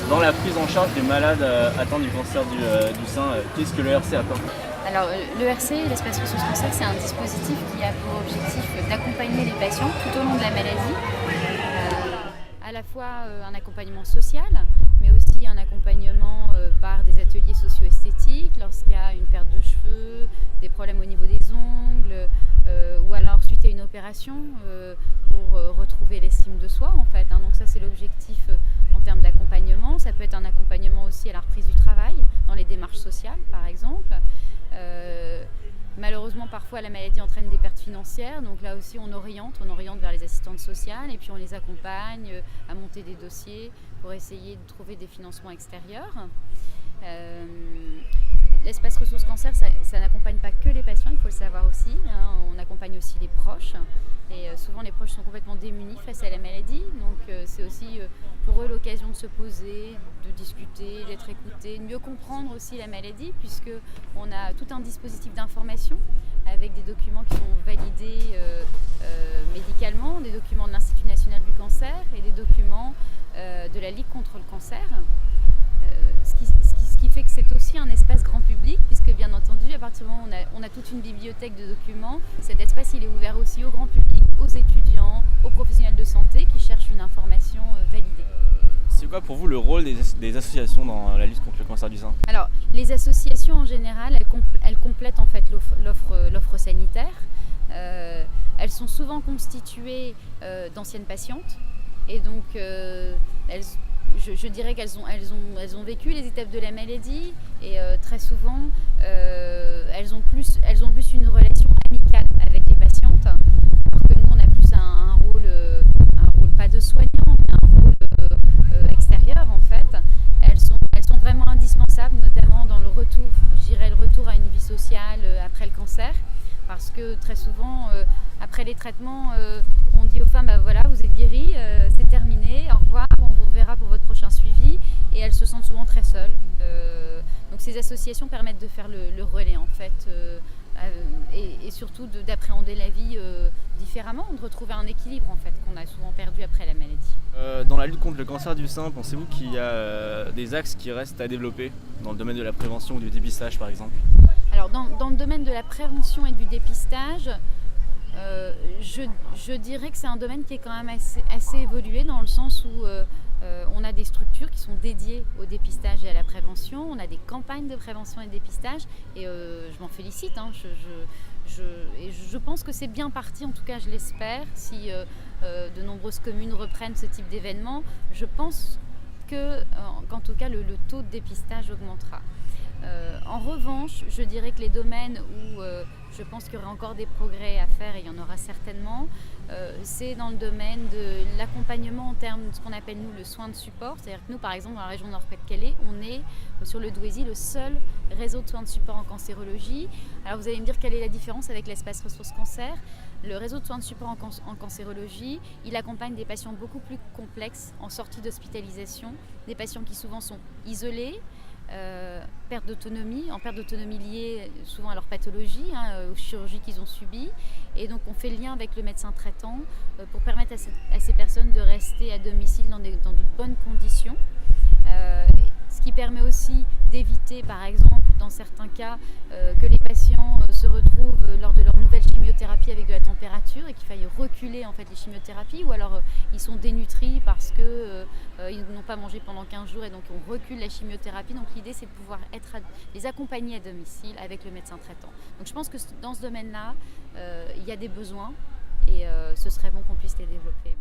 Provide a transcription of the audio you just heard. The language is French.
Dans la prise en charge des malades atteints du cancer du sein, qu'est-ce que le RC apporte? Alors, l'ERC, l'espace ressources cancer, c'est un dispositif qui a pour objectif d'accompagner les patients tout au long de la maladie, à la fois un accompagnement social, mais aussi un accompagnement par des ateliers socio-esthétiques lorsqu'il y a une perte de cheveux, des problèmes au niveau des ongles, ou alors suite à une opération pour retrouver l'estime de soi en fait. Donc ça c'est l'objectif en termes d'accompagnement. Ça peut être un accompagnement aussi à la reprise du travail, dans les démarches sociales par exemple. Malheureusement, parfois, la maladie entraîne des pertes financières. Donc là aussi, on oriente vers les assistantes sociales et puis on les accompagne à monter des dossiers pour essayer de trouver des financements extérieurs. L'espace ressources cancer, ça n'accompagne pas que les patients, il faut le savoir aussi. On accompagne aussi les proches. Et souvent, les proches sont complètement démunis face à la maladie. Donc c'est aussi pour eux l'occasion de se poser, de discuter, d'être écoutés, de mieux comprendre aussi la maladie, puisqu'on a tout un dispositif d'information avec des documents qui sont validés médicalement, des documents de l'Institut national du cancer et des documents de la Ligue contre le cancer. Ce qui fait que c'est aussi un espace grand public, puisque bien entendu, à partir du moment où on a toute une bibliothèque de documents, cet espace il est ouvert aussi au grand public, aux étudiants, aux professionnels de santé qui cherchent une information validée. C'est quoi pour vous le rôle des associations dans la lutte contre le cancer du sein? Alors, les associations en général, elles complètent en fait l'offre sanitaire. Elles sont souvent constituées d'anciennes patientes et donc je dirais qu'elles ont vécu les étapes de la maladie et très souvent elles ont plus une relation amicale avec les patientes, alors que nous on a plus un rôle pas de soignant mais un rôle extérieur en fait. Elles sont vraiment indispensables, notamment dans le retour à une vie sociale après le cancer, parce que très souvent après les traitements on dit aux femmes bah voilà, vous êtes guéries, c'est terminé, au revoir, on vous reverra pour votre prochain suivi, et elles se sentent souvent très seules. Donc ces associations permettent de faire le relais en fait, et surtout d'appréhender la vie différemment, de retrouver un équilibre en fait qu'on a souvent perdu après la maladie. Dans la lutte contre le cancer du sein, pensez-vous qu'il y a des axes qui restent à développer dans le domaine de la prévention ou du dépistage par exemple? Alors dans le domaine de la prévention et du dépistage, je dirais que c'est un domaine qui est quand même assez évolué, dans le sens où on a des structures qui sont dédiées au dépistage et à la prévention, on a des campagnes de prévention et de dépistage, et je m'en félicite. Et je pense que c'est bien parti, en tout cas je l'espère, si de nombreuses communes reprennent ce type d'événement. Je pense qu'en tout cas le taux de dépistage augmentera. En revanche, je dirais que les domaines où je pense qu'il y aurait encore des progrès à faire, et il y en aura certainement, c'est dans le domaine de l'accompagnement en termes de ce qu'on appelle nous le soin de support. C'est-à-dire que nous, par exemple, dans la région Nord-Pas-de-Calais, on est sur le Douaisis le seul réseau de soins de support en cancérologie. Alors vous allez me dire quelle est la différence avec l'espace ressources cancer. Le réseau de soins de support en cancérologie, il accompagne des patients beaucoup plus complexes en sortie d'hospitalisation, des patients qui souvent sont isolés, perte d'autonomie liée souvent à leur pathologie, aux chirurgies qu'ils ont subies, et donc on fait le lien avec le médecin traitant pour permettre à ces personnes de rester à domicile dans de bonnes conditions, ce qui permet aussi d'éviter par exemple dans certains cas que les patients se retrouvent lors de leur nouvelle chimiothérapie avec de la température et qu'il faille reculer en fait les chimiothérapies, ou alors ils sont dénutris parce que ils n'ont pas mangé pendant 15 jours et donc on recule la chimiothérapie. Donc l'idée c'est de pouvoir les accompagner à domicile avec le médecin traitant. Donc je pense que dans ce domaine-là, il y a des besoins et ce serait bon qu'on puisse les développer.